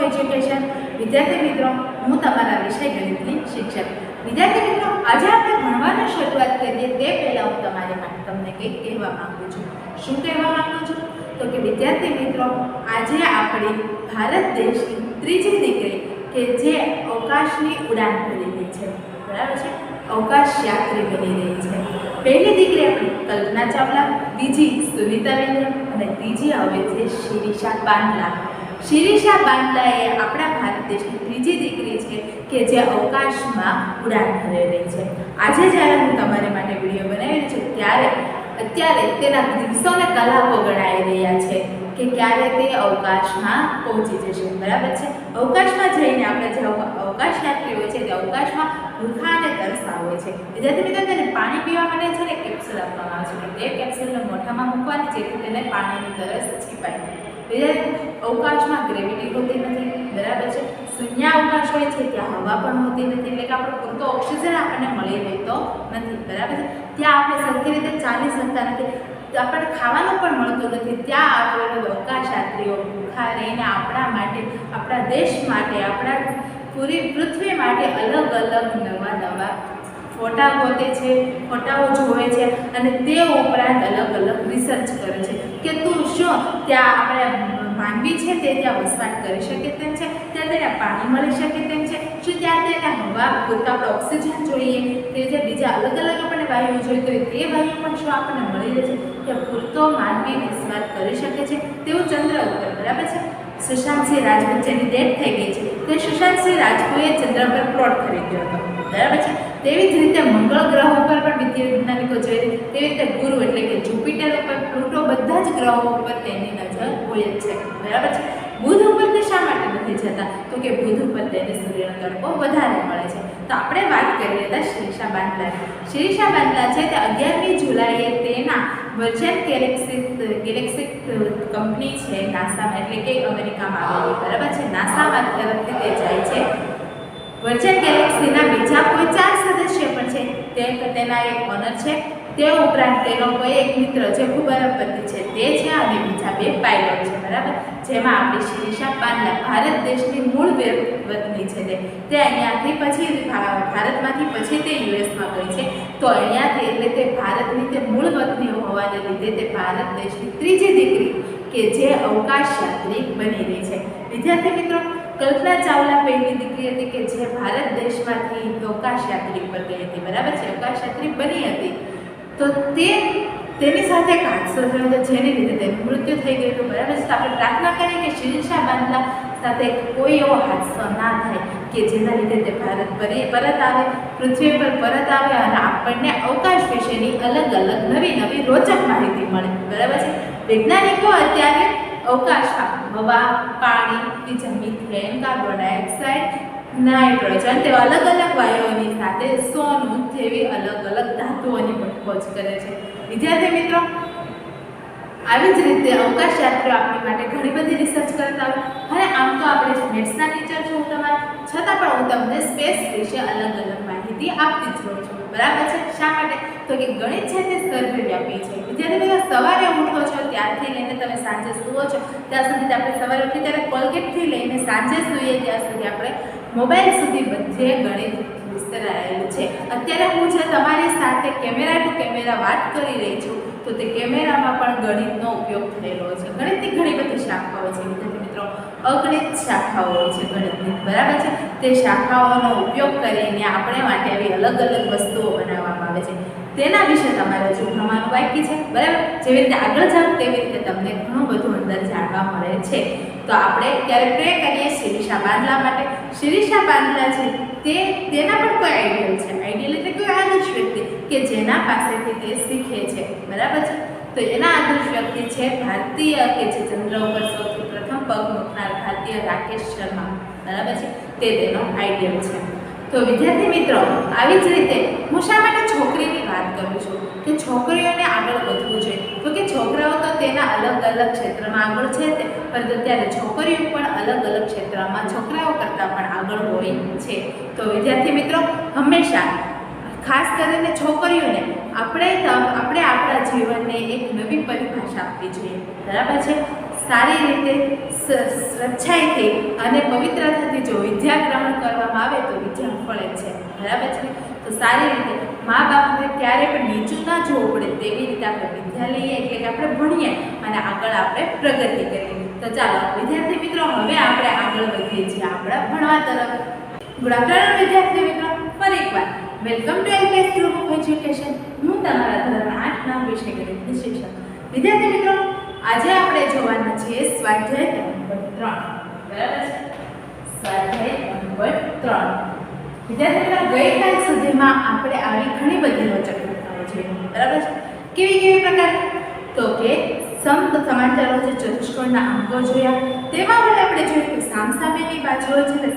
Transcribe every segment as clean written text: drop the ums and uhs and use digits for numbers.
Education. વિદ્યાર્થી મિત્રો, હું તમારા વિષય ગણિતની શિક્ષક। વિદ્યાર્થી મિત્રો, આજે આપણે ભણવાની શરૂઆત કરીએ તે પહેલાં હું તમારી માટે તમને કંઈક કહેવા માંગુ છું। શું કહેવા માંગુ છું? તો કે વિદ્યાર્થી મિત્રો, આજે આપણી ભારત દેશની ત્રીજી દીકરી કે જે અવકાશની ઉડાન ભરી રહી છે, બરાબર છે, અવકાશ યાત્રી બની રહી છે। પહેલી દીકરી આપણી કલ્પના ચાવલા, બીજી સુનીતા વિલિયમ્સ અને ત્રીજી આવે છે શિરીષા બાંદલા। શિરીષા બાંદલા એ આપણા ભારત દેશની ત્રીજી દીકરી છે કે જે અવકાશમાં ઉડાન ભરી રહી છે। આજે જ્યારે હું તમારી માટે વિડીયો બનાવી રહી છું ત્યારે અત્યારે તેના દિવસો અને કલાકો ગણાઈ રહ્યા છે કે ક્યારે તે અવકાશમાં પહોંચી જશે, બરાબર છે। અવકાશમાં જઈને આપણે જે અવકાશ યાત્રી હોય છે તે અવકાશમાં ભૂખા અને તરસા હોય છે। વિદ્યાર્થી મિત્રો, તેને પાણી પીવા માટે છે ને કેપ્સ્યુલ આપવામાં આવે છે, તે કેપ્સ્યુલને મોઢામાં મૂકવાની જેથી તેને પાણીની તરસ છીપાય। વિદ્યાર્થી, અવકાશમાં ગ્રેવિટી હોતી નથી, બરાબર છે, શૂન્ય અવકાશ હોય છે, ત્યાં હવા પણ હોતી નથી, એટલે કે આપણો પૂરતો ઓક્સિજન આપણને મળી રહેતો નથી, બરાબર છે, ત્યાં આપણે સરખી રીતે ચાલી શકતા નથી, આપણને ખાવાનું પણ મળતું નથી। ત્યાં આવેલા અવકાશ યાત્રીઓ ભૂખા રહીને આપણા માટે, આપણા દેશ માટે, આપણા પૂરી પૃથ્વી માટે અલગ અલગ નવા ફોટા ગોતે છે, ફોટાઓ જોવે છે અને તે ઉપરાંત અલગ અલગ રિસર્ચ કરે છે કે શું ત્યાં આપણે માનવી છે તે ત્યાં વસવાટ કરી શકે તેમ છે, ત્યાં તેને પાણી મળી શકે તેમ છે, શું ત્યાં તેને હવા પૂરતા આપણે ઓક્સિજન જોઈએ, તે જે બીજા અલગ અલગ આપણને વાયુ જોઈતો હોય તે વાયુ પણ શું આપણને મળી રહે છે, ત્યાં પૂરતો માનવી વસવાટ કરી શકે છે તેવું ચંદ્ર ઉપર, બરાબર છે। સુશાંત સિંહ રાજપૂત જેની ડેથ થઈ ગઈ છે તે સુશાંત સિંહ રાજપૂતે ચંદ્ર પર પ્લોટ ખરીદ્યો હતો, બરાબર છે। તેવી જ રીતે મંગળ ગ્રહ ઉપર પણ વૈજ્ઞાનિકો જોઈએ, તેવી રીતે ગુરુ એટલે કે જુપિટર ઉપર, પ્લુટો, બધા જ ગ્રહો ઉપર તેની નજર હોય જ છે, બરાબર છે। બુધ ઉપર તે શા માટે નથી જતા? તો કે બુધ ઉપર તેને સૂર્યનો તડકો વધારે મળે છે। તો આપણે વાત કરી હતા શિરીષા બાંદલાની। શિરીષા બાંદલા છે તે 11મી જુલાઈએ તેના વર્જિન ગેલેક્સી કંપની છે નાસામાં, એટલે કે અમેરિકામાં આવેલી, બરાબર છે, નાસામાં તરફથી તે જાય છે। વર્જિન ગેલેક્સીના બીજા કોઈ 4 સદસ્ય પણ છે, તેના એક ઓનર છે, તે ઉપરાંત તેનો કોઈ એક મિત્ર જે ખૂબ અરબપતિ છે તે છે અને બીજા 2 પાયલોટ છે, બરાબર। જેમાં આપણી શિરીષા બાંદલા ભારત દેશની મૂળ વતની છે, તે અહીંયાથી પછી ભારતમાંથી પછી તે યુએસમાં ગઈ છે, તો અહીંયાથી એટલે તે ભારતની તે મૂળ વતની હોવાને લીધે તે ભારત દેશની ત્રીજી દીકરી કે જે અવકાશ યાત્રી બની રહી છે। વિદ્યાર્થી મિત્રો, કલ્પના ચાવલા પહેલી દીકરી હતી કે જે ભારત દેશમાંથી અવકાશ યાત્રી પર ગઈ હતી, બરાબર છે, અવકાશ યાત્રી બની હતી। તો તેની સાથે એક હાદસો થયો હતો જેની લીધે તેનું મૃત્યુ થઈ ગયું હતું, બરાબર છે। તો આપણે પ્રાર્થના કરીએ કે શિરીષા બાંદલા સાથે કોઈ એવો હાદસો ના થાય કે જેના લીધે તે ભારત પરત આવે, પૃથ્વી પર પરત આવે અને આપણને અવકાશ વિશેની અલગ અલગ નવી રોચક માહિતી મળે, બરાબર છે। વૈજ્ઞાનિકો અત્યારે અવકાશમાં હવા, પાણી, બીજા મિથેન, કાર્બન ડાયોક્સાઇડ, નાઇટ્રોજન તેવા અલગ અલગ વાયુઓની સાથે સોનું જેવી અલગ અલગ ધાતુઓની પણ ખોજ કરે છે। વિદ્યાર્થી મિત્રો, આવી જ રીતે અવકાશ યાત્રીઓ આપણી માટે ઘણી બધી રિસર્ચ કરતા હોય, અને આમ તો આપણે મેથ્સના ટીચર છું તમારે, છતાં પણ હું તમને સ્પેસ વિશે અલગ અલગ માહિતી આપતી જ રહું છું, બરાબર છે। શા માટે? તો કે ગણિત છે તે સર્વવ્યાપી છે। વિદ્યાર્થી મિત્રો, સવારે ઉઠો છો ત્યારથી લઈને તમે સાંજે સૂવો છો ત્યાં સુધી, આપણે સવારે ઉઠી ત્યારે કોલગેટથી લઈને સાંજે સૂઈએ ત્યાં સુધી આપણે મોબાઈલ સુધી બધે ગણિત વિસ્તરાયેલું છે। અત્યારે હું જે તમારી સાથે કેમેરા ટુ કેમેરા વાત કરી રહી છું તો તે કેમેરામાં પણ ગણિતનો ઉપયોગ થયેલો છે। ગણિતની ઘણી બધી શાખાઓ છે વિદ્યાર્થી મિત્રો, અગણિત શાખાઓ હોય છે ગણિતની, બરાબર છે। તે શાખાઓનો ઉપયોગ કરીને આપણે માટે આવી અલગ અલગ વસ્તુઓ બનાવવામાં આવે છે, તેના વિશે તમારે હજુ ભણવાનું બાકી છે, બરાબર। જેવી રીતે આગળ જાવ તેવી રીતે તમને ઘણું બધું અંદર જાણવા મળે છે। તો આપણે ત્યારે પ્રે કરીએ શિરીષા બાંદલા માટે। શિરીષા બાંદલા છે તેના પણ કોઈ આઈડિયલ છે, આઈડિયલ એટલે કોઈ આદર્શ વ્યક્તિ કે જેના પાસેથી તે શીખે છે, બરાબર છે। તો એના આદર્શ વ્યક્તિ છે ભારતીય કે જે ચંદ્ર ઉપર સૌથી પ્રથમ પગ મૂકનાર ભારતીય રાકેશ શર્મા, બરાબર છે, તે તેનો આઈડિયલ છે। તો વિદ્યાર્થી મિત્રો, આવી જ રીતે હું શા માટે છોકરીની વાત કરું છું કે છોકરીઓને આગળ વધવું જોઈએ, તો કે છોકરાઓ તો તેના અલગ અલગ ક્ષેત્રમાં આગળ છે તે, પરંતુ ત્યારે છોકરીઓ પણ અલગ અલગ ક્ષેત્રમાં છોકરાઓ કરતાં પણ આગળ હોય છે। તો વિદ્યાર્થી મિત્રો, હંમેશા ખાસ કરીને છોકરીઓને આપણે આપણા જીવનને એક નવી પરિભાષા આપવી જોઈએ, બરાબર છે। સારી રીતે સ્વચ્છાઈથી અને પવિત્રતાથી જો વિદ્યા ગ્રહણ કરવામાં આવે તો વિદ્યા ફળે છે, બરાબર છે. તો સારી રીતે મા બાપને ક્યારે પણ નીચું ના જોવું પડે તેવી રીતે આપણે વિદ્યા લઈએ, એટલે કે આપણે ભણીએ અને આગળ આપણે પ્રગતિ કરીએ. તો ચાલો વિદ્યાર્થી મિત્રો, હવે આપણે આગળ વધીએ છીએ આપણા ભણવા તરફ. ગુડ આફ્ટરનૂન વિદ્યાર્થી મિત્રો, ફરી એકવાર welcome to LPS group of education. હું તમારા ધોરણ 8 ના વિષય ગણિતની શિક્ષક. વિદ્યાર્થી મિત્રો, આજે આપણે જોવાના છીએ સ્વાધ્યાય નંબર 3, બરાબર છે. સ્વાધ્યાય નંબર 3. વિદ્યાર્થી મિત્રો, ગઈકાલ સુધીમાં આપણે આવી ઘણી બધી રોચક ઘટનાઓ જોઈ, બરાબર છે. કેવી પ્રકાર? તો કે સમાંતર જે ચતુષ્કોણના અંકો જોયા, તેમાં આપણે જોયું કે સામસામેની બાજુઓ છે તે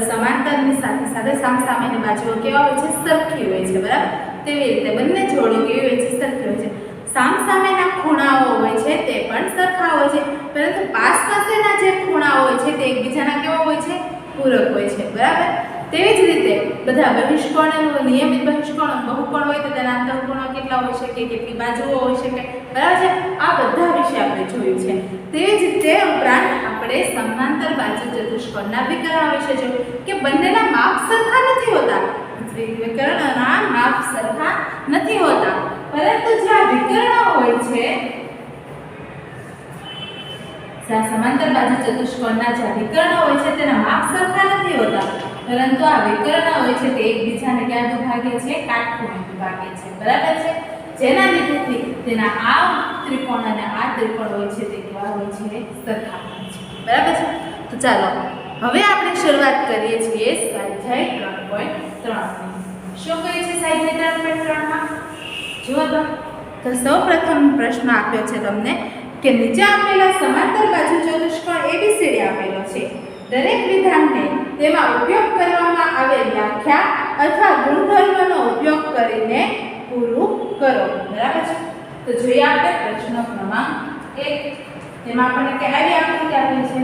સમાંતરની સાથે સાથે સામસામેની બાજુઓ કેવા હોય છે? સરખી હોય છે, બરાબર. તેવી રીતે બંને જોડીઓ કેવી હોય છે? સરખી હોય છે. સામસામેના ખૂણાઓ હોય છે તે પણ સરખા હોય છે, પરંતુ પાસેના જે ખૂણાઓ હોય છે તે એકબીજાના કેવા હોય છે? પૂરક હોય છે, બરાબર. તેવી જ રીતે બધા બહિષ્કોણ, નિયમિત બહિષ્કોણ, બહુકોણ હોય તો તેના અંતઃકોણો કેટલા હોઈ શકે, કેટલી બાજુઓ હોઈ શકે, બરાબર છે. આ બધા વિશે આપણે જોયું છે. તેવી જ રીતે ઉપરાંત આપણે સમાંતર બાજુ ચતુષ્કોણના વિકર્ણ વિશે જોયું કે બંનેના માપ સરખા નથી હોતા. વિકર્ણના માપ સરખા નથી હોતા, પરંતુ જે આ વિકર્ણ હોય છે, સમાંતર બાજુ ચતુષ્કોણના જે વિકર્ણ હોય છે તેના માપ સરખા નથી હોતા, પરંતુ આ વિકર્ણ હોય છે તે એકબીજાને ક્યાં દુભાગે છે? કાટખૂણે દુભાગે છે, બરાબર છે. જેના લીધેથી તેના આ ત્રિકોણ અને આ ત્રિકોણ હોય છે તે કેવા હોય છે? સરખા હોય છે, બરાબર છે. તો ચાલો હવે આપણે શરૂઆત કરીએ છીએ સ્વાધ્યાય 3.3. શું કહે છે સ્વાધ્યાય 3.3 માં? જુઓ તો સૌપ્રથમ પ્રશ્ન આપ્યો છે તમને કે નીચે આપેલા સમાંતર બાજુ ચતુષ્કોણ એબીસીડી આપેલો છે. દરેક વિધાનને તેમાં ઉપયોગ કરવામાં આવેલ વ્યાખ્યા અથવા ગુણધર્મનો ઉપયોગ કરીને પૂરું કરો, બરાબર છે. તો જોઈએ આપણે પ્રશ્ન ક્રમાંક 1. તેમાં આપણને કેવી આકૃતિ આપી છે?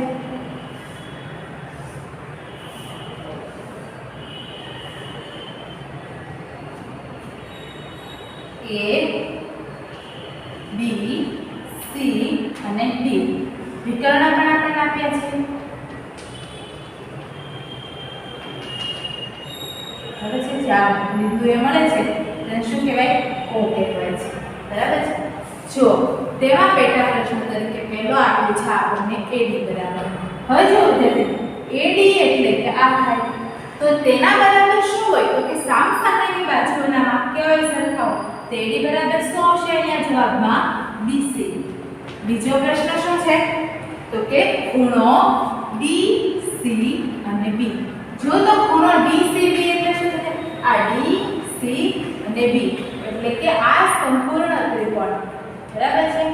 A, B, C અને D. વિકર્ણ પણ આપણને આપ્યા છે. હવે છે જ્યાં બિંદુ એ મળે છે તેને શું કહેવાય? O કહેવાય છે, બરાબર છે. જો તેમાં પેટા પ્રશ્ન તરીકે પહેલો આપ્યું છે આપણને AD બરાબર. હવે જો AD એટલે કે આ થાય તો તેના બરાબર શું હોય? તો કે સામસામેની બાજુઓના માપ કેવા હોય? સરખા હોય. તો AD બરાબર શું આવશે અહીંયા જવાબમાં? BC. બીજો પ્રશ્ન શું છે? તો કે ખૂણો DC અને B. જો તો ખૂણો DCB એટલે શું છે? આ DC અને B એટલે કે આ સંપૂર્ણ ત્રિકોણ, બરાબર છે.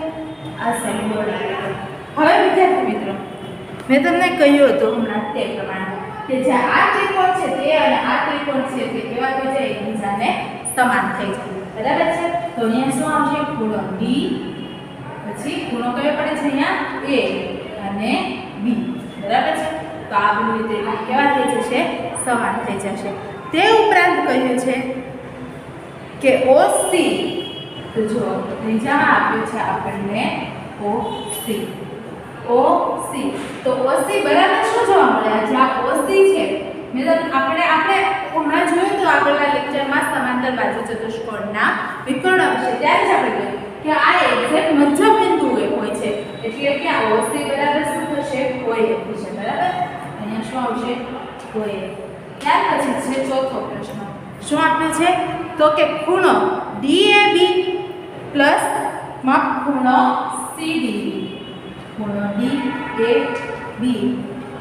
આ સંપૂર્ણ ત્રિકોણ. હવે વિદ્યાર્થી મિત્રો, મેં તમને કહ્યું હતું હમણાં તે પ્રમાણે કે જે આ ત્રિકોણ છે તે અને આ ત્રિકોણ છે તે કેવા થઈ જાય? એકબીજાને સમાન થઈ જાય, બરાબર છે. તો અહીંયા શું આવશે? ખૂણો D, પછી ખૂણો કયો પડે છે અહીંયા? A અને B, બરાબર છે. તો આ બંને ત્રિકોણ કેવા થઈ જશે? સમાન થઈ જશે. તે ઉપરાંત કહ્યું છે કે OC, તો જો ત્રીજામાં આપ્યું છે આપણને OC. તો OC બરાબર શું જોવા મળે? જે આ OC છે આપણે હમણાં જોયું તો આગળના લેક્ચરમાં સમાંતર બાજુ ચતુષ્કોણના વિકર્ણ વિશે, ત્યારે જ આપણે જોયું કે આ એક્ઝેક્ટ મધ્ય બિંદુ હોય છે, એટલે કે આ OC બરાબર શું થશે? OA થશે, બરાબર. અહીંયા શું આવશે? OA. ત્યાર પછી છે ચોથો પ્રશ્ન. શું આપ્યું છે? તો કે ખૂણો DAB પ્લસ માપ ખૂણો CDB. ખૂણો DAB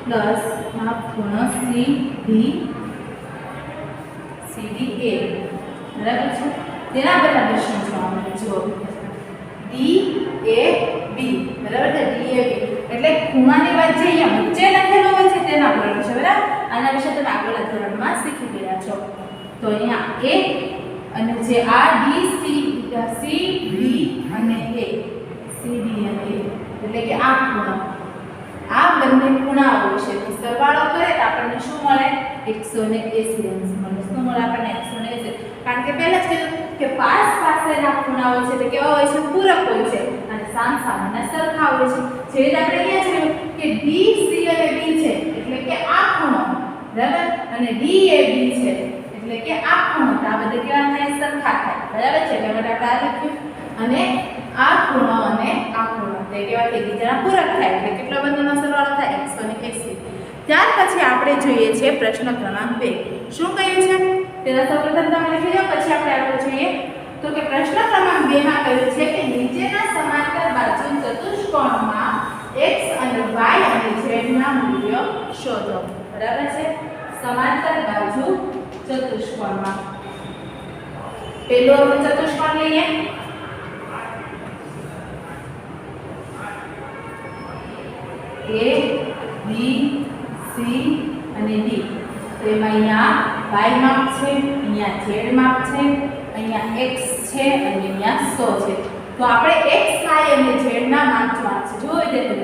પ્લસ માપ ખૂણો CDA, બરાબર છે. તેના બરાબર શું જોવા મળે? જુઓ DAB, બરાબર છે. DAB એટલે ખૂણાની વાત જે અહીંયા વચ્ચે લખેલો હોય છે તેના બરાબર છે, બરાબર. આના વિશે તમે આગળના ધોરણમાં શીખી ગયા છો. તો અહીંયા A અને જે આ DC, CD અને A, CD અને A એટલે કે આ ખૂણો, આ બંને ખૂણાઓ છે તો સરવાળો કરે તો આપણને શું મળે? 180 અંશ મળે. શું મળે આપણને? 180. કારણ કે પહેલા જ કીધું કે પાસેના ખૂણાઓ છે તે કેવા હોય છે? પૂરક હોય છે. અને સામ સામેના સરખા હોય છે. જે રીતે આપણે અહીંયા જોયું કે DC અને B છે એટલે કે આ ખૂણો, બરાબર, અને DAB છે એટલે કે આ ખૂણો. તો આ બધા કેવા થાય? સરખા થાય, બરાબર છે. એટલે આપણે આ લખ્યું. અને આ ખૂણો અને આ ખૂણો તે કેવા થાય? એકબીજાના પૂરક થાય. એટલે કેટલો બંનેનો સરવાળો થાય? 180. ત્યાર પછી આપણે જોઈએ છે પ્રશ્ન ક્રમાંક 2. શું કહ્યું છે? તેના સૌપ્રથમ તમે લખી લો, પછી આપણે આગળ જોઈએ. તો કે પ્રશ્ન ક્રમાંક 2 માં કહ્યું છે કે નીચેના સમાંતર બાજુ ચતુષ્કોણમાં x અને y અને z ના મૂલ્યો શોધો. બરાબર છે. સમાંતર બાજુ ચતુષ્કોણમાં પેલો ચતુષ્કોણ લઈએ. A B C અને D. તો એમાં અહીંયા y માપ છે, અહીંયા z માપ છે, અહીંયા x છે અને અહીંયા 100 છે. તો આપણે x, y અને z ના માપ જોવા છે. જોઈ દેજો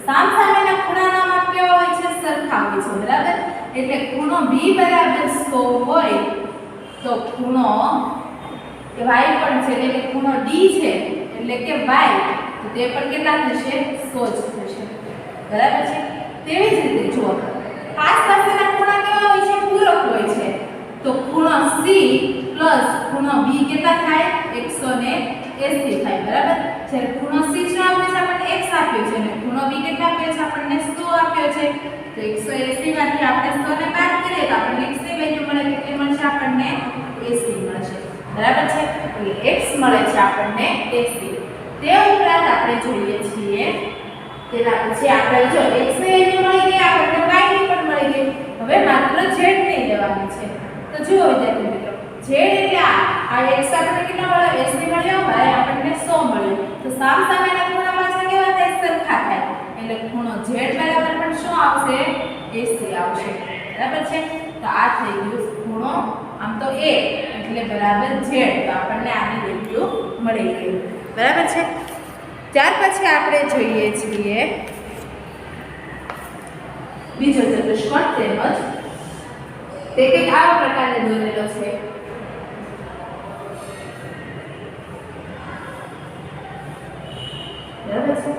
સામસામેના ખૂણાના માપ કેવા હોય છે? સરખા હોય છે, બરાબર. એટલે ખૂણો B બરાબર 100 હોય તો ખૂણો y પણ છે એટલે કે ખૂણો D છે એટલે કે y, તો તે પણ કેટલા થશે? 100 જ થશે, બરાબર છે. તેવી જ રીતે જુઓ આસપાસના ખૂણા કેવા હોય છે? પૂરક હોય છે. તો ખૂણો C પ્લસ ખૂણો B કેટલા થાય? 180 થાય, બરાબર. જ્યારે ખૂણો C શું આપ્યો છે? આપણને x આપ્યો છે અને ખૂણો B કેટલા આપ્યો છે? આપણને 100 આપ્યો છે. તો 180 માંથી આપણે 100 ને બાદ કરીએ તો આપણને x ની વેલ્યુ મળે. કેટલી મળશે? આપણને 80 મળશે, બરાબર છે. એટલે x મળે છે આપણને 80. તે ઉપરાંત આપણે જોઈએ છીએ તેના પછી આપણે જો x ની વેલ્યુ મળી ગઈ, આપણને y ની પણ મળી ગઈ. હવે માત્ર z ની લેવાની છે. તો જુઓ વિદ્યાર્થી મિત્રો, z એટલે આ x આપણને કેટલા મળ્યો? 80 મળ્યો, y આપણને 100 મળ્યો. તો સામસામેના ખૂણા પાછા કેવા થાય? સરખા થાય. એટલે ખૂણો z બરાબર પણ શું આવશે? 80 આવશે, બરાબર છે. તો આ થઈ ગયું ખૂણો, આમ તો a એટલે બરાબર z. તો આપણને આની વેલ્યુ મળી ગઈ, બરાબર છે. ત્યાર પછી આપણે જોઈએ છીએ બીજો ચતુષ્કોણ. તેમજ તે કંઈક આવા પ્રકારે દોરેલો છે. બરાબર છે.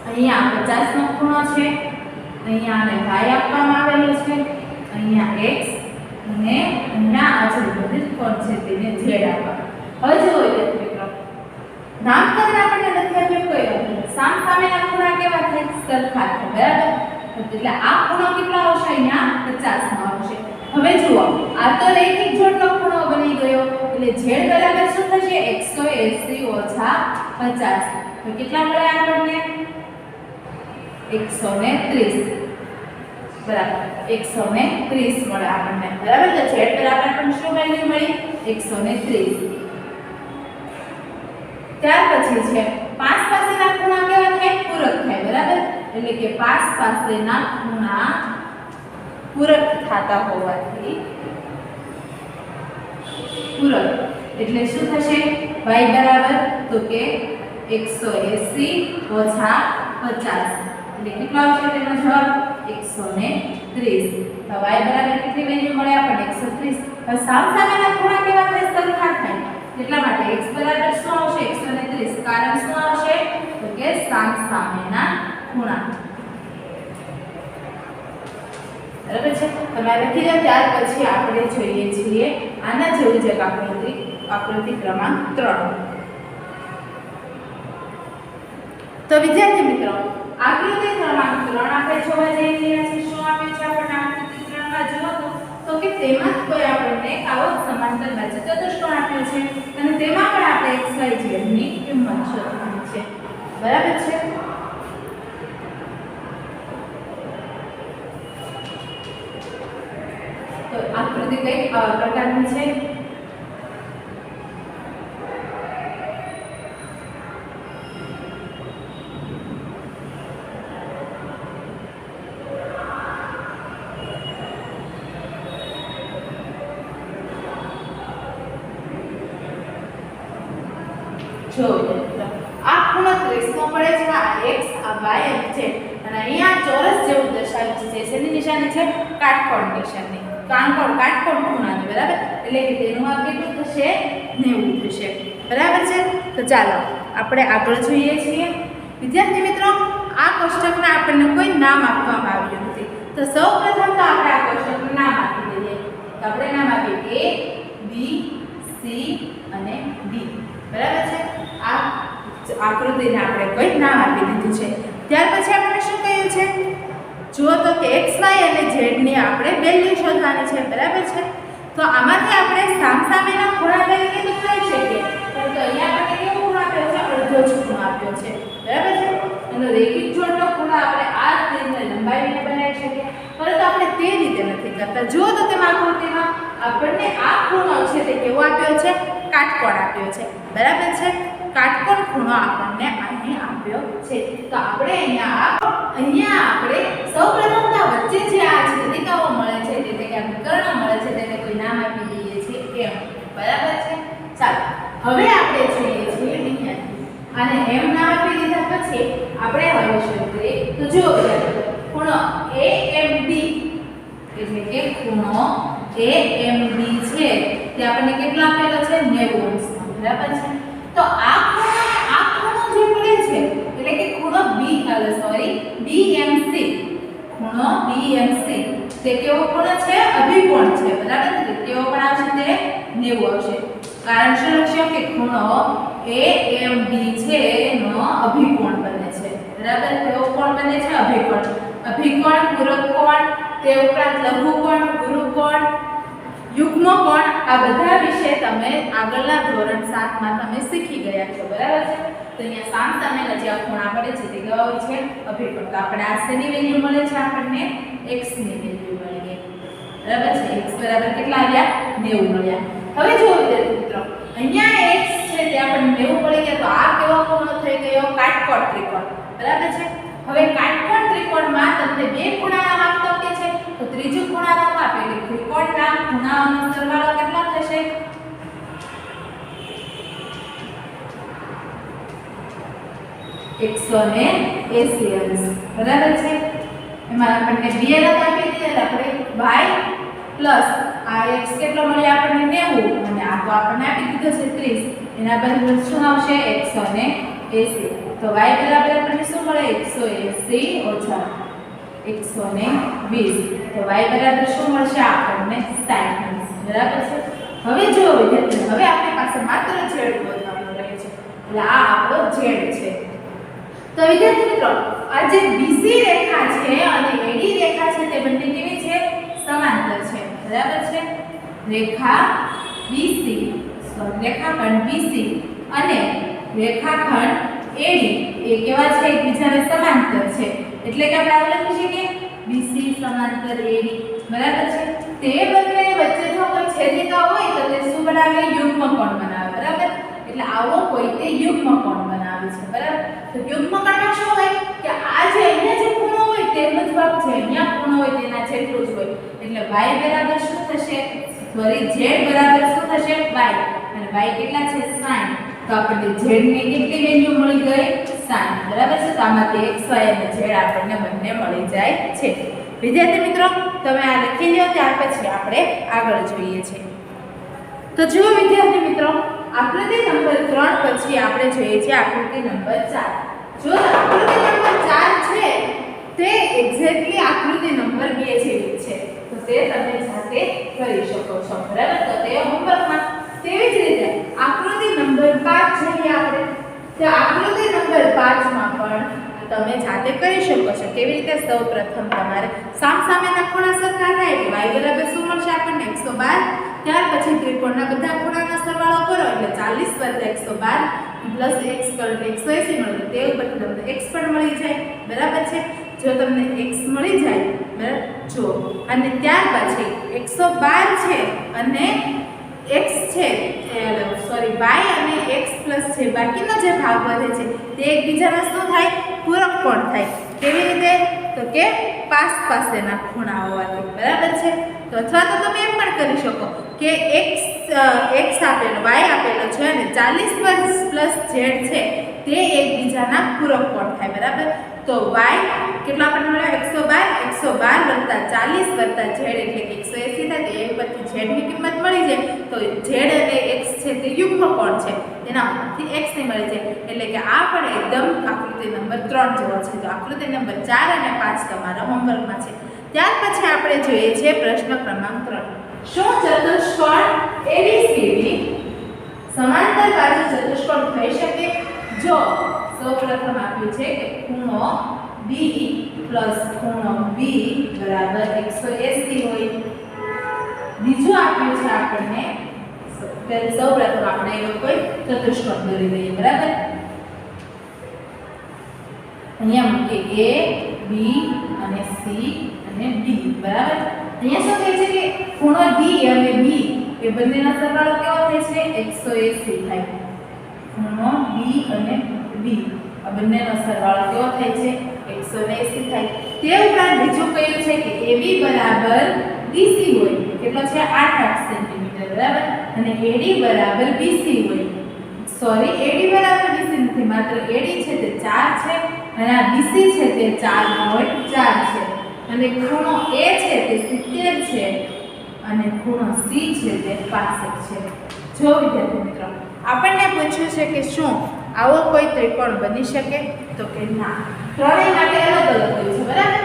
અહીંયા 50 નો ખૂણો છે, અહીંયા આને y આપવામાં આવેલો છે, અહીંયા x અને અહીંયા આ જે બધી કોણ છે તેને z આપવામાં. હવે જુઓ મિત્રો, નામકરણ આપણને નથી આપ્યું કોઈ નથી. સામસામેના ખૂણા કેવા થાય? સરખા થાય, બરાબર. એટલે આ ખૂણો કેટલો આવશે? અહીંયા 50 નો આવશે. હવે જુઓ આ તો રૈખિક જોડનો ખૂણો બની ગયો એટલે z બરાબર શું થશે? 180 ઓછા 50. તો કેટલા મળે આપણને? 130, બરાબર. 130 મળે આપણને, બરાબર. તો z બરાબર પણ શું વેલ્યુ મળી? 130. ત્યાર પછી છે 5 પાસેના ખૂણા કેવા થાય? પૂરક થાય, બરાબર. એટલે કે 5 પાસેના ખૂણા પૂરક થતા હોવાથી પૂરક એટલે શું થશે? y બરાબર તો કે 180 ઓછા 50 એટલે કેટલો આવશે તેનો જવાબ? 130. તો y બરાબર કેટલી વેલ્યુ મળે આપણને? 130. હવે સામસામેના ખૂણા કેવા થાય? સરખા થાય. એટલા માટે x બરાબર શું આવશે? 130. કારણ શું આવશે? તો કે સામસામેના ખૂણા, બરાબર છે. તમારે લખી દો. ત્યાર પછી આપણે જોઈએ છીએ આના જેવું જ એક આકૃતિ ક્રમાંક 3. તો વિદ્યાર્થી મિત્રો, આકૃતિ ક્રમાંક 3 આપણે જોવા જઈ રહ્યા છીએ. શું આપ્યું છે આપણને આકૃતિ 3 માં? જુઓ તો કે તેમાં કોઈ આપણને આવો સમાંતર બાજુ ચતુષ્કોણ આપ્યો છે અને તેમાં પણ આપણે x y z ની કિંમત શોધવાની છે, બરાબર છે. તો આકૃતિ કઈ પ્રકારની છે? જો આ ખૂણો 30 નો પડે છે. આ x, આ y અને z, અને અહીંયા ચોરસ જેવું દર્શાવ્યું છે. શેની નિશાની છે? કાટકોણ નિશાની. કાટકોણ ખૂણાની, બરાબર. એટલે કે તેનું આ કેટલું થશે? 90 થશે, બરાબર છે. તો ચાલો આપણે આગળ જોઈએ છીએ. વિદ્યાર્થી મિત્રો, આ કોષ્ટકને આપણને કોઈ નામ આપવામાં આવ્યું નથી. તો સૌપ્રથમ તો આપણે આ કોષ્ટકનું નામ આપી દઈએ. તો આપણે નામ આપીએ A, B, C અને D. બરાબર છે? આ આકૃતિને આપણે કોઈ નામ આપી દીધું છે. ત્યાર પછી આપણે શું કહ્યું છે? જુઓ તો કે x, y અને z ની આપણે વેલ્યુ શોધવાની છે. બરાબર છે? તો આમાંથી આપણે સામસામેના ખૂણા તરીકે તો લઈ શકીએ, પરંતુ અહીંયા આપણે કેવો ખૂણો આપ્યો છે? અડધો જ ખૂણો આપ્યો છે. બરાબર છે? અને રેખિક જોડનો ખૂણો આપણે આ રીતને લંબાવીને બનાવી શકીએ, પરંતુ આપણે તે રીતે નથી કરતા. જુઓ તો તેમાં આકૃતિમાં આપણને આ ખૂણો છે તે કેવો આપ્યો છે? કાટકોણ આપ્યો છે. બરાબર છે? કાટકોણ ખૂણો આપણને અહીં આપ્યો છે. તો આપણે અહીંયા આપણે સૌપ્રથમ તો વચ્ચે જે આ છેદિકાઓ મળે છે, એટલે કે આ વિકર્ણ મળે છે, તેને કોઈ નામ આપી દઈએ છીએ M. બરાબર છે? ચાલો હવે આપણે જોઈએ છીએ અહીંયાથી અને M નામ આપી દીધા પછી આપણે હવે શોધીએ. તો જો ખૂણો AMD, એટલે કે ખૂણો AMD છે તે આપણને કેટલો આપેલો છે? 90 અંશ. બરાબર છે? તો આ ખૂણો જે પડે છે એટલે કે ખૂણો BMC, ખૂણો BMC તે કેવો ખૂણો છે? અભિકોણ છે. બરાબર છે? કેવો પણ આવશે? તે 90 આવશે. કારણ શું લખશો કે ખૂણો AMD છે એનો અભિકોણ બને છે. બરાબર? કેવો કોણ બને છે? અભિકોણ. અભિકોણ, પૂરક કોણ, તે ઉપરાંત લઘુકોણ, ગુરુકોણ, યુગ્મ કોણ, આ બધા વિશે તમે આગળના ધોરણ 7 માં તમે શીખી ગયા છો. બરાબર છે? તો અહીંયા સામસામેના જે ખૂણા પડે છે તે કેવા હોય છે? અભિકોણ. તો આપણે આ શેની વેલ્યુ મળે છે? આપણને x ની વેલ્યુ મળી ગઈ. બરાબર છે? x બરાબર કેટલા આવ્યા? 90 મળ્યા. હવે જો વિદ્યાર્થી મિત્રો, અહીંયા x છે તે આપણને 90 મળી ગયા. તો આ કેવો ખૂણો થઈ ગયો? કાટકોણ ત્રિકોણ. બરાબર છે? હવે કાટકોણ ત્રિકોણમાં તમને બે ખૂણાના માપ તો કે છે, તો ત્રીજું ખૂણાના માપ એટલે ત્રિકોણના ખૂણાઓનો સરવાળો કેટલો થશે? (180 અંશ). બરાબર છે? એમાં આપણને બે રદ આપી દીધા, આપણે y પ્લસ આ x કેટલો મળ્યો? આપણને 90 અને આ તો આપણને આપી દીધો છે 30. એના બરાબર શું આવશે? 180. તો y બરાબર આપણને શું મળે? 180 ઓછા 120. તો y બરાબર શું મળશે? આપણને 60. બરાબર છે? હવે જો વિદ્યાર્થીઓ, હવે આપણી પાસે માત્ર z શોધવાનું રહે છે. એટલે આ આપણો z છે. તો વિદ્યાર્થી મિત્રો, આ જે BC રેખા છે અને AD રેખા છે તે બંને કેવી છે? સમાંતર છે. બરાબર છે? રેખાખંડ BC અને રેખાખંડ AD એ કેવા છે? એકબીજાને સમાંતર છે. એટલે કે આપણે આ લખી શકીએ BC સમાંતર AD. બરાબર છે? તે બંને વચ્ચે જો કોઈ છેદિકા હોય તો તે શું બનાવે? યુગ્મ કોણ બનાવે. બરાબર? એટલે આવો કોઈ તે યુગ્મ કોણ બનાવે છે. બરાબર? તો યુગ્મ કોણમાં શું હોય કે આ જે અહીંયા જે ખૂણો હોય તેનો જ ભાગ છે, અહીંયા ખૂણો હોય તેના જેટલું જ હોય. એટલે y બરાબર શું થશે? સોરી, z બરાબર શું થશે? y. અને y કેટલા છે? 60. તો આપણને z ની કેટલી વેલ્યુ મળી ગઈ? 60. બરાબર છે? તો આમાંથી x, y અને z આપણને બંને મળી જાય છે. વિદ્યાર્થી મિત્રો, તમે આ લખી લો. ત્યાર પછી આપણે આગળ જોઈએ છીએ. તો જુઓ વિદ્યાર્થી મિત્રો, આકૃતિ નંબર 3 પછી આપણે જોઈએ છીએ આકૃતિ નંબર 4. જો આકૃતિ નંબર 4 છે તે એક્ઝેક્ટલી આકૃતિ નંબર 2 જેવી છે. તો તે તમે જાતે કરી શકો છો. બરાબર? તો તે હોમવર્કમાં. તેવી જ રીતે આકૃતિ નંબર 5 જોઈએ આપણે. તો આકૃતિ નંબર 5 માં પણ તમે જાતે કરી શકો છો. કેવી રીતે? સૌપ્રથમ તમારે સામસામેના ખૂણા સરખા થાય એટલે y બરાબર શું મળશે? આપણને 112. ત્યાર પછી ત્રિકોણના બધા ખૂણાનો સરવાળો કરો એટલે 40 + 112 + x કરો એટલે 180 મળે. તે ઉપરથી તમને x પણ મળી જાય. બરાબર છે? જો તમને x મળી જાય, બરાબર, જો, અને ત્યાર પછી 112 છે અને x છે, સોરી, y અને x પ્લસ છે, બાકીનો જે ભાગ વધે છે તે એકબીજાના શું થાય? પૂરક કોણ થાય. કેવી રીતે? તો કે પાસેના ખૂણા હોવાથી. બરાબર છે? તો અથવા તો તમે એમ પણ કરી શકો કે x આપેલો, y આપેલો છે અને 40 + z છે તે એકબીજાના પૂરક કોણ થાય. બરાબર? તો y કેટલો આપણને મળ્યો 112 112 + 40 + z એટલે કે 180 થાય. તો એ પરથી z ની કિંમત મળી જાય. તો z અને x છે તે યુગ્મ કોણ છે એના પરથી x ની મળી જાય. એટલે કે આ પણ એકદમ આકૃતિ નંબર 3 જેવો છે. તો આકૃતિ નંબર 4 અને 5 તમારા હોમવર્કમાં છે. ત્યાર પછી આપણે જોઈએ છે પ્રશ્ન ક્રમાંક 3. શું ચતુષ્કોણ ABCD સમાંતર બાજુ ચતુષ્કોણ થઈ શકે જો સૌપ્રથમ આપ્યું છે કે ખૂણો B + ખૂણો B બરાબર 180 હોય. બીજું આપ્યું છે આપણને સૌપ્રથમ આપણે એવો કોઈ ચતુષ્કોણ દોરી દઈએ. બરાબર, અહીંયા મૂકીએ A B અને C અને D. બરાબર, અહીંયા શું કહે છે કે ખૂણો D અને B એ બંનેનો સરવાળો કેવો થાય છે 180 થાય. ખૂણો B અને B આ બંનેનો સરવાળો કેવો થાય છે 180 થાય. તે ઉપરાંત બીજું કહ્યું છે કે AB બરાબર DC હોય. કેટલો છે 8 સેન્ટીમીટર. બરાબર, અને AD બરાબર BC હોય. સોરી, AD બરાબર BC નથી, માત્ર AD છે તે 4 છે અને આ BC છે તે 4.4 છે. અને ખૂણો A છે તે 70 છે અને ખૂણો C છે તે 65 છે. જો વિદ્યાર્થી મિત્રો, આપણને પૂછ્યું છે કે શું આવો કોઈ ત્રિકોણ બની શકે? તો કે ના, ત્રણેય માટે અલગ અલગ હોય છે. બરાબર,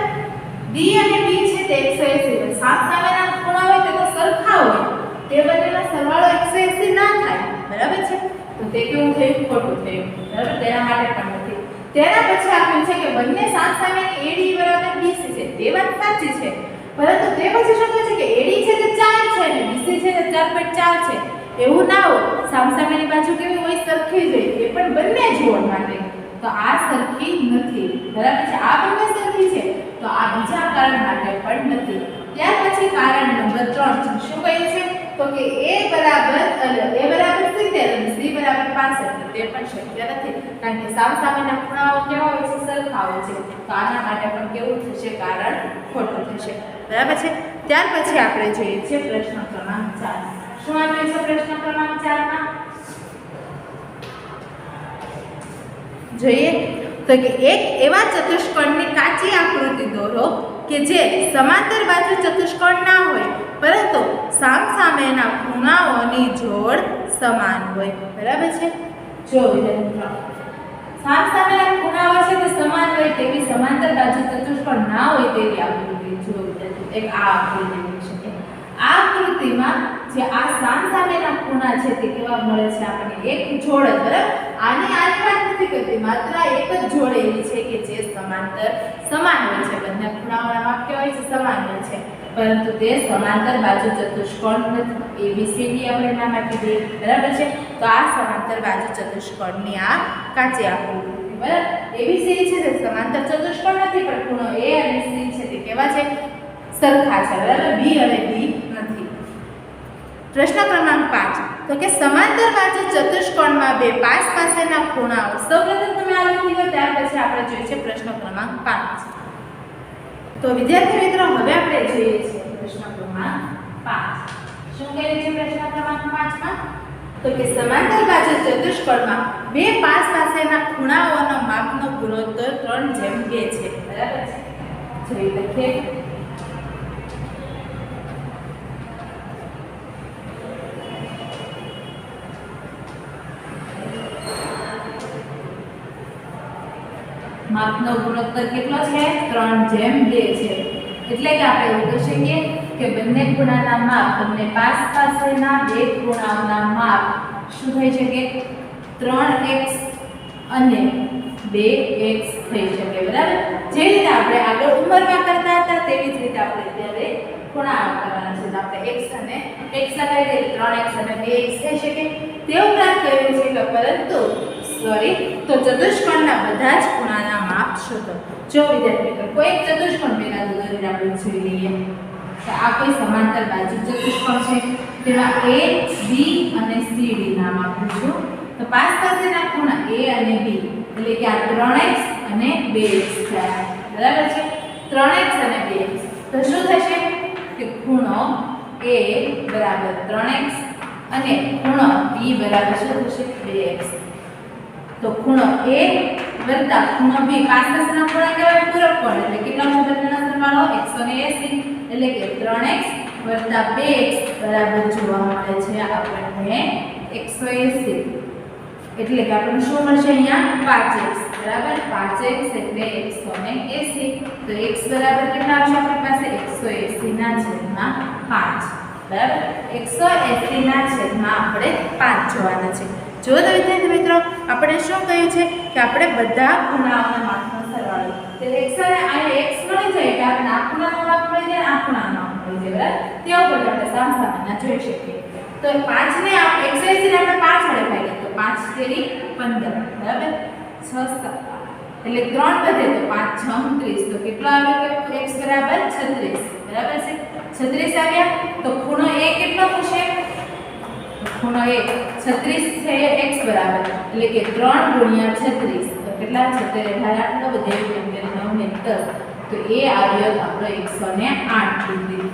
D અને B છે તે 180 હોય. સામેના ખૂણા હોય તે તો સરખા હોય. તે બંનેનો સરવાળો 180 ના થાય. બરાબર છે, તો તે કેવું થયું? ખોટું થયું. બરાબર, તેના માટે પણ નથી. તેના પછી આપ્યું છે કે બંને સામેની AD બરાબર BC છે. તે વાત સાચી છે, પરંતુ તે પછી શું કહે છે કે AD છે તે 4 છે અને BC છે તે 4.4 છે. એવું ના હોય. સામેની બાજુ કેવી હોય? સરખી જ હોય. એ પણ બંને જોડ માટે. તો આ સરખી નથી. બરાબર છે, આ બંને સરખી છે, તો આ બીજા કારણ માટે પણ નથી. ત્યાર પછી કારણ નંબર 3 છે. શું કહે છે? તો કે A બરાબર 70 અને C બરાબર 65. તે પણ શક્ય નથી, કારણ કે સામેના ખૂણાઓ કેવા હોય છે? સરખા હોય છે. તો આના માટે પણ કેવું થશે? કારણ ખોટું થશે. બરાબર છે. ત્યાર પછી આપણે જોઈએ છે પ્રશ્ન ક્રમાંક 4. શું આપ્યું છે પ્રશ્ન ક્રમાંક 4 માં? જોઈએ તો કે એક એવા ચતુષ્કોણની કાચી આકૃતિ દોરો કે જે સમાંતર બાજુ ચતુષ્કોણ ના હોય, પરંતુ સામેના ખૂણાઓની જોડ સમાન હોય. બરાબર છે, જો વિદ્યાર્થીઓ, સામેના ખૂણાઓ છે તે સમાન હોય તેવી સમાંતર બાજુ ચતુષ્કોણ ના હોય તેવી આકૃતિ. જો વિદ્યાર્થીઓ, એક આ આકૃતિ લઈ શકે. આ આકૃતિમાં જે આ સામેના ખૂણા છે તે કેવા મળે છે આપણને? એક જોડ. બરાબર, આની વાત નથી કરતી, માત્ર એક જ જોડ એવી છે કે જે સમાંતર સમાન હોય છે. બંને ખૂણાઓના માપ કેવા હોય છે? સમાન હોય છે, પરંતુ તે સમાંતર બાજુ ચતુષ્કોણ નથી. ABCD આપણે નામ આપી દઈએ. બરાબર છે, તો આ સમાંતર બાજુ ચતુષ્કોણની આ કાચી આકૃતિ. બરાબર, ABCD છે તે સમાંતર ચતુષ્કોણ નથી, પણ ખૂણો A અને C છે તે કેવા છે? સરખા છે. બરાબર, B અને D નથી. પ્રશ્ન ક્રમાંક 5. તો કે સમાંતર બાજુ ચતુષ્કોણમાં બે પાસેના ખૂણાઓ. સૌપ્રથમ તમે આ લખી લો, ત્યાર પછી આપણે જોઈએ છે પ્રશ્ન ક્રમાંક 5. તો વિદ્યાર્થી મિત્રો, હવે આપણે જોઈએ છીએ પ્રશ્ન ક્રમાંક 5. શું કહે છે પ્રશ્ન ક્રમાંક 5 માં? તો કે સમાંતર બાજુ ચતુષ્કોણમાં બે પાસેના ખૂણાઓનો માપનો ગુણોત્તર 3:2 છે. બરાબર છે, જોઈ લખીએ. માપનો ગુણોત્તર કેટલો છે? 3:2 છે. એટલે કે આપણે એવું કહી શકીએ કે બંને ખૂણાના માપ, બંને પાસેના બે ખૂણાઓના માપ શું થઈ શકે? 3x અને 2x થઈ શકે. બરાબર, જે રીતે આપણે આગળ ઉંમરમાં કરતા હતા તેવી જ રીતે આપણે અત્યારે ખૂણા કરવાના છે. તો આપણે x અને x લગાવી દઈએ, 3x અને 2x થઈ શકે. તે ઉપરાંત કહ્યું છે કે પરંતુ તો ચતુષ્કોણના બધા જ ખૂણાના માપ શોધો. જો વિદ્યાર્થી મિત્રો, કોઈ એક ચતુષ્કોણ પહેલા દોરીને આપણે જોઈ લઈએ. તો આ કોઈ સમાંતર બાજુ ચતુષ્કોણ છે, તેમાં A, B અને C, D નામ આપું છું. તો પાસેના ખૂણા A અને B, એટલે કે આ 3x અને 2x થયા. બરાબર છે, 3x અને 2x. તો શું થશે કે ખૂણો A બરાબર 3x અને ખૂણો B બરાબર શું થશે? 2x. તો ખૂણો A વત્તા ખૂણો b 5 પાસેના ખૂણા કહેવાય પૂરક કોણ એટલે કેટલા છે બંનેના સરવાળો 180 એટલે કે 3x વત્તા 2x બરાબર જોવા મળે છે આપણને 180 એટલે કે આપણને શું મળશે અહીંયા 5x બરાબર 5x એટલે 180 તો x બરાબર કેટલા આવશે આપણી પાસે 180 ના છેદમાં 5 બરાબર 180 ના છેદમાં આપણે 5 જોવાના છે જો તો વિદ્યાર્થી મિત્રો આપણે શું કહ્યું છે કે આપણે બધા ખૂણાઓના માપનો સરવાળો એટલે x અને આ x મળી જાય એટલે આપણે આ ખૂણાનો માપ મળી જાય આ ખૂણાનો માપ મળી જાય બરાબર તે ઉપર આપણે સામસામેના જોઈ શકીએ તો 5 ને આપણે 180 ને આપણે 5 વડે ભાગીએ તો 5 તેરી 15 બરાબર 6 એટલે 3 વધે તો 5 6 30 તો કેટલો આવ્યો કે x બરાબર 36 બરાબર છે 36 આવ્યા તો ખૂણો a કેટલો થશે ખૂણો a 36 છે x બરાબર એટલે કે 3 ગુણ્યા 36 તો કેટલા 76 18 વધે કેમ કે 9 ને 10 તો a આવ્યો આપણો 108 ડિગ્રી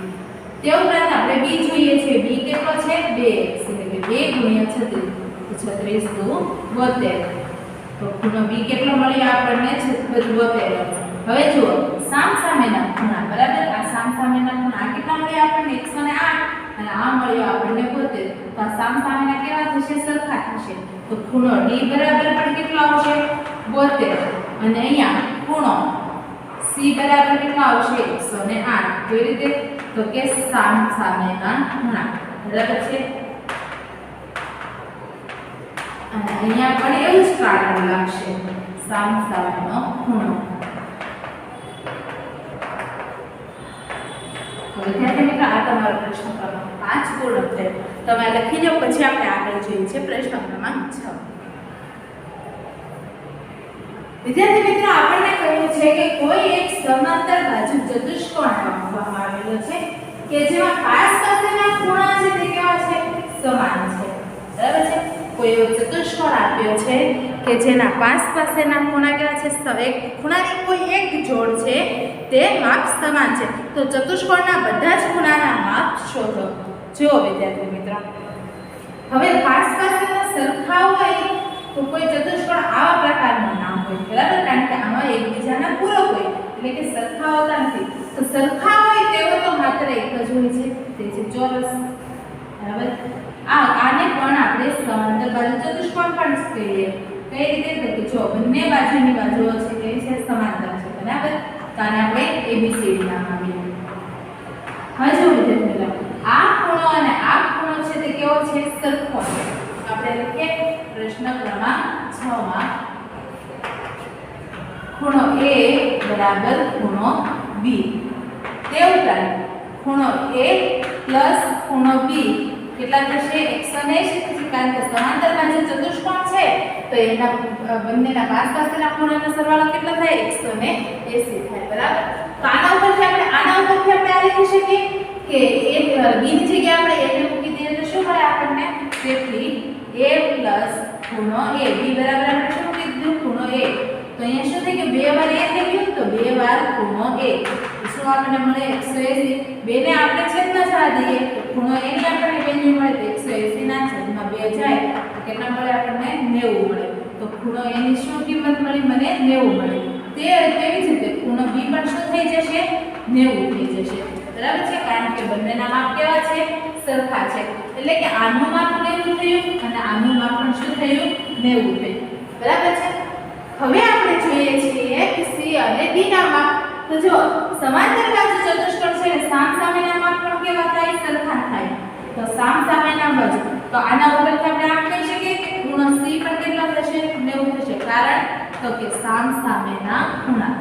તે ઉપરાંત આપણે b જોઈએ છે b કેટલો છે 2x એટલે કે 2 ગુણ્યા 36 તો 36 દુ 72 તો ખૂણો b કેટલો મળ્યો આપણને 72 હવે જુઓ સામસામેના ખૂણા બરાબર આ સામસામેના ખૂણા કેટલા મળ્યા આપણને 108 અને આ મળ્યો આપણને 72 તો આ સામસામેના કેવા થશે સરખા થશે તો ખૂણો d બરાબર પણ કેટલો આવશે 72 અને અહીંયા ખૂણો c બરાબર કેટલો આવશે 108 કેવી રીતે તો કે સામસામેના ખૂણા બરાબર છે અને અહીંયા પણ એવું જ કારણ લાગશે સામસામેનો ખૂણો વિદ્યાર્થી મિત્રો આ તમારો પ્રશ્ન ક્રમાંક 5 પૂર્ણ થયો તમે લખી લો પછી આપણે આગળ જોઈએ છે પ્રશ્ન ક્રમાંક 6 વિદ્યાર્થી મિત્રો આપણને કહ્યું છે કે કોઈ એક સમાંતર બાજુ ચતુષ્કોણ આપવામાં આવેલો છે કે જેમાં પાસ પાસેના ખૂણા છે તે કેવા છે સમાન છે બરાબર છે કોઈ એવો ચતુષ્કોણ આપ્યો છે કે જેના પાસ પાસેના ખૂણા કેવા છે એક ખૂણાની કોઈ એક જોડ છે તે માપ સમાન છે તો ચતુષ્કોણના બધા જ ખૂણાના માપ શોધો જો વિદ્યાર્થી મિત્રો હવે પાસ પાસેના સરખા હોય તો કોઈ ચતુષ્કોણ આવા પ્રકારનું ના હોય બરાબર કારણ કે આમાં એકબીજાના પૂરક હોય એટલે કે સરખા હોતા નથી તો સરખા હોય તેવો તો માત્ર એક જ હોય છે તે છે ચોરસ બરાબર આને પણ આપણે સમાંતર બાજુ ચતુષ્કોણ પણ કહીએ કઈ રીતે તો કે જો બંને બાજુની બાજુઓ છે તે છે સમાંતર છે બરાબર તો આને આપણે ABCD નામ આપીએ હવે જો વિદ્યાર્થી આ ખૂણો અને આ ખૂણો છે તે કેવો છે સરખો છે આપણે લખીએ પ્રશ્ન ક્રમાંક 6 માં ખૂણો A બરાબર ખૂણો B તે ઉપરાંત ખૂણો A પ્લસ ખૂણો B કેટલા થશે 180 થશે કારણ કે સમાંતર બાજુ ચતુષ્કોણ છે તો એના બંનેના પાસ પાસેના ખૂણાનો સરવાળો કેટલો થાય 180 થાય બરાબર તો આના ઉપરથી આપણે આ લખી શકીએ કે a b ની જગ્યાએ આપણે a ને મૂકી દઈએ તો શું મળે આપણને તેથી a પ્લસ ખૂણો a b બરાબર આપણે શું મૂકી દીધું ખૂણો a તો અહીંયા શું થઈ ગયું બે વાર a થઈ ગયું તો બે વાર ખૂણો a શું આપણને મળે 180 બે ને આપણે છેદમાં જવા દઈએ તો ખૂણો a ની આપણને વેલ્યુ મળે તો 180 ના છેદમાં 2 જાય તો કેટલા મળે આપણને 90 મળે તો ખૂણો a ની શું કિંમત મળી મને 90 મળી તે કેવી રીતે ખૂણો b પણ શું થઈ જશે 90 થઈ જશે બરાબર છે કારણ કે બંનેના માપ કેવા છે સરખા છે એટલે કે આનું માપ 90 થયું અને આનું માપ પણ શું થયું 90 થયું બરાબર છે હવે આપણે જોઈએ છીએ કે c અને d ના માપ તો જો સમાંતર બાજુ ચતુષ્કોણ છે સામસામેના માપ પણ કેવા થાય સરખા થાય તો સામસામેના બાજુ તો આના ઉપરથી આપણે આમ કહી શકીએ કે ખૂણો c પણ કેટલો થશે 90 થશે કારણ તો કે સામસામેના ખૂણા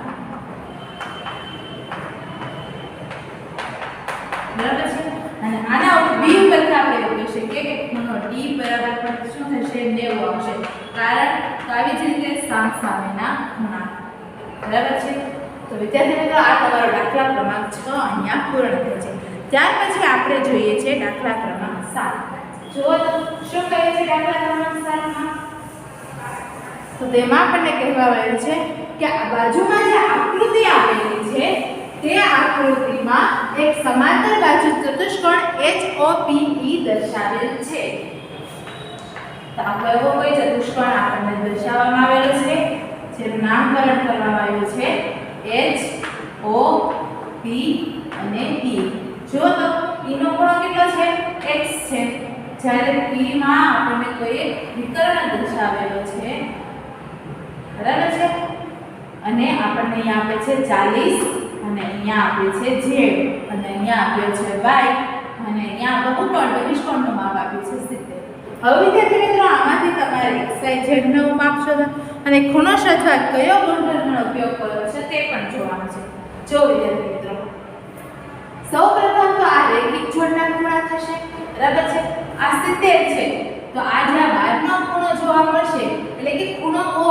બરાબર છે અને આના b ઉપરથી આપણે એવું કહી શકીએ કે ખૂણો d બરાબર પણ શું થશે 90 આવશે કારણ તો આવી જ રીતે સામસામેના ખૂણા બરાબર છે તો વિદ્યાર્થી મિત્રો આ તમારો દાખલા ક્રમાંક 6 અહીંયા પૂર્ણ થાય છે ત્યાર પછી આપણે જોઈએ છે દાખલા ક્રમાંક 7 જો તો શું કહે છે દાખલા ક્રમાંક 7 માં તો તેમાં આપણને કહેવામાં આવ્યું છે કે આ બાજુમાં જે આકૃતિ આપેલી છે તે આકૃતિમાં એક સમાંતર બાજુ ચતુષ્કોણ HOPE દર્શાવેલ છે તો આપણે એવો કોઈ ચતુષ્કોણ આપણને દર્શાવવામાં આવેલો છે જેનું નામકરણ કરવામાં આવ્યું છે H O P અને E. જો તો E નો ખૂણો કેટલો છે x છે, જ્યારે P માં આપણને કોઈ વિકર્ણ દર્શાવેલો છે, બરાબર છે, અને આપણને અહીંયા આપે છે 40 અને અહીંયા આપે છે z અને અહીંયા આપ્યો છે y અને અહીંયા આપણો કોણ વિષ્કોણનું માપ આપ્યું છે 70. હવે વિદ્યાર્થી મિત્રો આમાંથી તમારે xy z નું માપ શોધો અને ખૂણો શોધવા કયો ગુણધર્મનો ઉપયોગ કર્યો છે તે પણ જોવાનું છે. જો વિદ્યાર્થી મિત્રો સૌપ્રથમ તો આ રેખિક જોડના ખૂણા થશે, બરાબર છે. આ 70 છે તો આ જે બહારનો ખૂણો જોવા મળશે એટલે કે ખૂણો O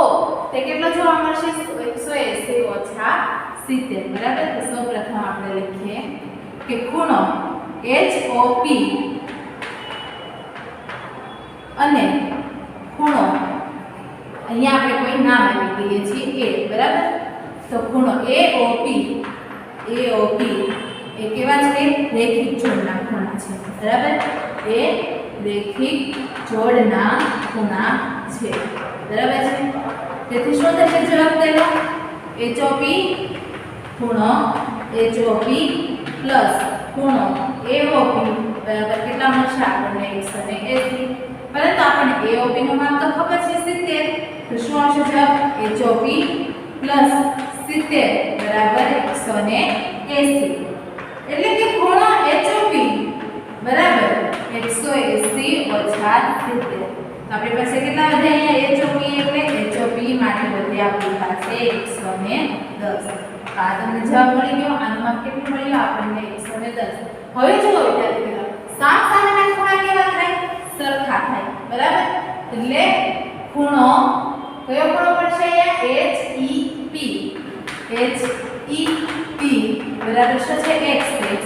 તે કેટલો જોવા મળશે 180 ઓછા 70, બરાબર. તો સૌપ્રથમ આપણે લખીએ કે ખૂણો HOP અને ખૂણો અહીંયા આપણે કોઈ નામ આપી દઈએ છીએ A, બરાબર. તો ખૂણો AOP એ કેવા છે રેખિક જોડના ખૂણા છે, બરાબર. એ રેખિક જોડના ખૂણા છે, બરાબર છે. તેથી શું થશે જવાબ તેનો HOP ખૂણો HOP પ્લસ ખૂણો AOP બરાબર કેટલા મળશે આપણને 180. પરંતુ આપણને AOP નું માપ તો ખબર છે 70, તો શું આવશે જવાબ HOP પ્લસ 70 બરાબર 180. એટલે કે ખૂણો HOP બરાબર 180 ઓછા 70. તો આપણી પાસે કેટલા વધે અહીંયા HOP એટલે HOP માટે વધે આપણી પાસે 110. આ તમને જવાબ મળી ગયો. આનું માપ કેટલું મળ્યું આપણને 110. હવે જુઓ વિદ્યાર્થી મિત્રો સામસામેના ખૂણા કેવા થાય સરખા થાય, બરાબર. એટલે ખૂણો કયો ખૂણો પડશે અહીંયા HEP બરાબર શું છે x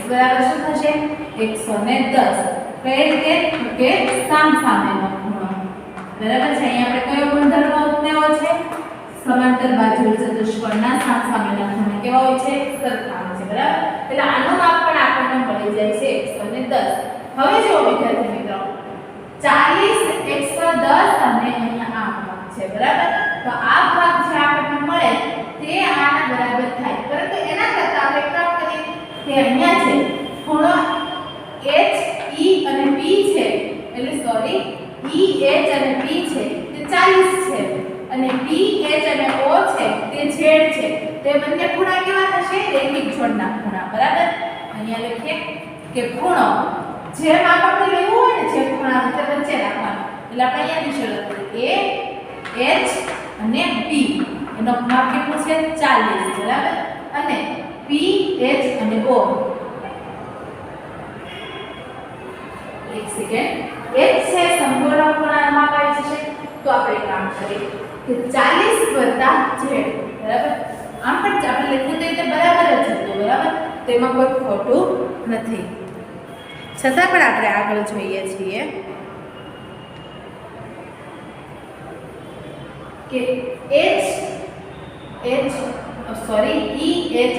બરાબર શું થશે 110. કઈ રીતે કે સામસામેનો ખૂણો, બરાબર છે. અહીંયા આપણે કયો ગુણધર્મ ઉતનેવો છે સમાંતર બાજુ ચતુષ્કોણના સામસામેના ખૂણા કેવા હોય છે સરખા હોય છે, બરાબર. એટલે આનું માપ પણ આપણને મળી જાય છે 110. હવે જો વિદ્યાર્થી મિત્રો 40 110 અને અહીંયા આ ભાગ છે, બરાબર. તો આ ભાગ જે આપણને મળે તે આના બરાબર થાય, પરંતુ એના કરતા આપણે કામ કરીએ કે અહીંયા છે ખૂણો H E અને P છે, એટલે સોરી E H અને P છે તે 40 છે અને P H અને O છે તે z છે. તે બંને ખૂણા કેવા થશે રેખિક જોડના ખૂણા, બરાબર. અહીંયા લખીએ કે ખૂણો જે માપ આપણે લેવું હોય ને જે ખૂણા તે વચ્ચે રાખવાનું, એટલે આપણે અહીંયાથી શરૂ કરીએ A H અને P એનો માપ કેટલો છે 40, બરાબર. અને P H અને O એક સેકન્ડ H છે સંપૂર્ણ ખૂણાનું માપ આવી જશે. તો આપણે કામ કરીએ કે 40 z, બરાબર. આમ પણ આપણે લખીએ તો તે બરાબર જ હતું, બરાબર. તેમાં કોઈ ખોટું નથી, છતાં પણ આપણે આગળ જોઈએ છીએ કે E H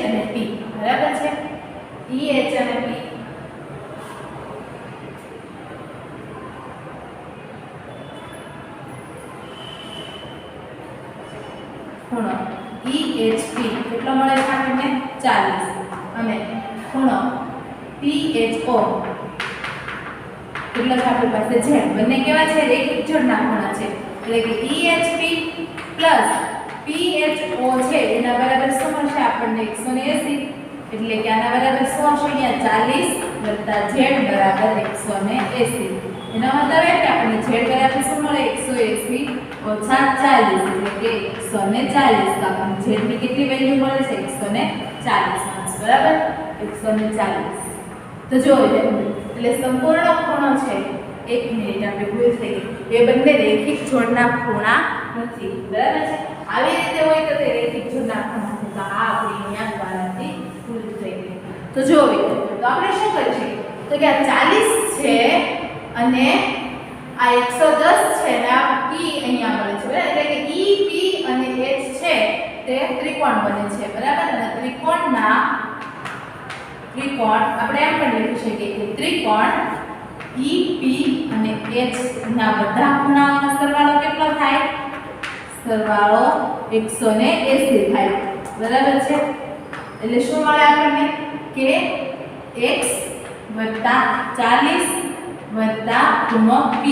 અને P બરાબર છે. E H અને P ખૂણો EHP કેટલો મળે છે આપણને 40 અને ખૂણો PHO કેટલો છે આપણી પાસે z. બંને કેવા છે રેખિક જોડના ખૂણા છે, એટલે કે EHP પ્લસ PHO છે એના બરાબર શું મળશે આપણને 180. એટલે કે આના બરાબર શું હશે અહીંયા 40 વત્તા z બરાબર 180. એનો મતલબ એ કે આપણને z બરાબર શું મળે 180 ઓછા 40 એટલે કે 140. તો આપણને z ની કેટલી વેલ્યુ મળે છે 140, બરાબર 140. તો જો એટલે સંપૂર્ણ ખૂણો છે, એક મિનિટ આપણે ભૂલ થઈ ગઈ, એ બંને રેખિક જોડના ખૂણા નથી, બરાબર છે. આવી રીતે હોય તો તે રેખિક જોડના ખૂણા છે. તો આ આપણી અહીંયા દ્વારાથી ભૂલ થઈ ગઈ. તો જો તો આપણે શું કરીશું તો કે આ 40 છે અને આ 110 છે ને આ P અહીંયા મળે છે, બરાબર. એટલે કે E P અને H છે તે ત્રિકોણ બને છે, બરાબર. અને ત્રિકોણ આપણે એમ પણ લખી શકીએ કે ત્રિકોણ E P અને H ના બધા ખૂણાઓનો સરવાળો કેટલો થાય સરવાળો 180 થાય. બરાબર છે. એટલે શું મળે આપણને કે x વત્તા 40 વત્તા ખૂણો p.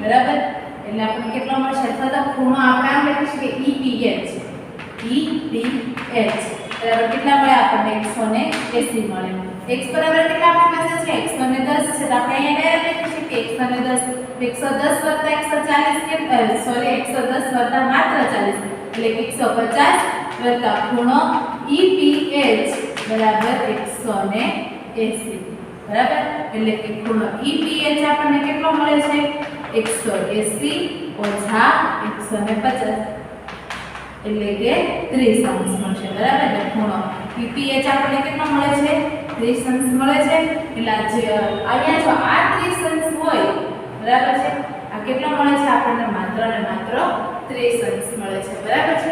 બરાબર. એટલે આપણને કેટલો મળશે? અથવા તો ખૂણો આપણે આમ લખીશું કે EPH. બરાબર. કેટલા મળે આપણને? 180 મળે. x બરાબર કેટલા આપણી પાસે છે? 110 છે. તો આપણે અહીંયા ડાયરેક્ટ લખીશું કે 110 વત્તા 140 કેમ સોરી 110 વત્તા માત્ર 40 એટલે કે 150 વત્તા ખૂણો EPH બરાબર 180. બરાબર. એટલે કે ખૂણો EPH આપણને કેટલો મળે છે? 180 ઓછા 150 એટલે કે 30 અંશ મળશે. બરાબર. એટલે ખૂણો EPH આપણને કેટલો મળે છે? 30 અંશ મળે છે. એટલે અહીંયા જો આ 30 અંશ હોય બરાબર છે, આ કેટલો મળે છે આપણને? માત્ર ને માત્ર 30 અંશ મળે છે. બરાબર છે.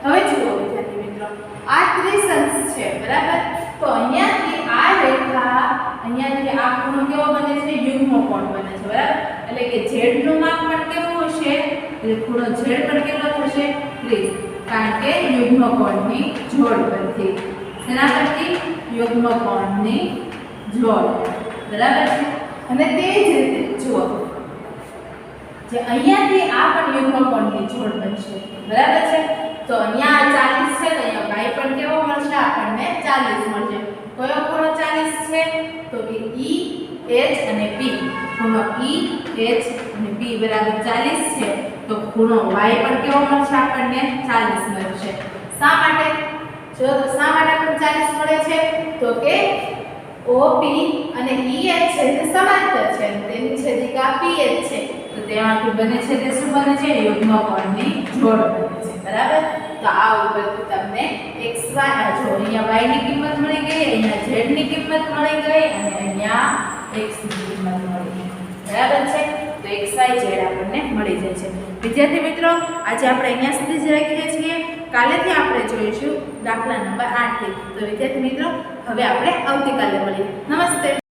હવે જુઓ વિદ્યાર્થી મિત્રો, આ 30 અંશ છે. બરાબર. તો અહીંયાથી આ રેખા અહીંયાથી આ ખૂણો કેવો બને છે? યુગ્મ કોણ બને છે. બરાબર. એટલે કે z નું માપ પણ કેવું હશે? એટલે ખૂણો z પણ કેટલો થશે? 30. કારણ કે યુગ્મ કોણની જોડ પરથી. શેના પરથી? યુગ્મ કોણની જોડ. બરાબર છે. અને તે જ રીતે જુઓ, જે અહીંયાથી આ પણ યુગ્મ કોણની જોડ બનશે. બરાબર છે. તો અહીંયા 40 છે, તો અહીંયા y પણ કેવો મળશે આપણને? 40 મળશે. કયો ખૂણો 40 છે? તો કે E H અને P. ખૂણો E H અને P બરાબર 40 છે. તો ખૂણો y પણ કેવો મળશે આપણને? 40 મળશે. શા માટે? જો શા માટે આપણને 40 મળે છે? તો કે OP અને EH છે તે સમાંતર છે, તેની છેદિકા PH છે. તો તેમાંથી બને છે તે શું બને છે? યુગ્મ કોણની જોડ બને છે. બરાબર. તો આ ઉપરથી તમને xy જો અહીંયા y ની કિંમત મળી ગઈ, અહીંયા z ની કિંમત મળી ગઈ અને અહીંયા x ની કિંમત મળી ગઈ. બરાબર છે. તો xy z આપણને મળી જાય છે. વિદ્યાર્થી મિત્રો, આજે આપણે અહીંયા સુધી જ રાખીએ છીએ. કાલેથી આપણે જોઈશું દાખલા નંબર 8 થી. તો વિદ્યાર્થી મિત્રો, હવે આપણે આવતીકાલે મળીએ. નમસ્તે.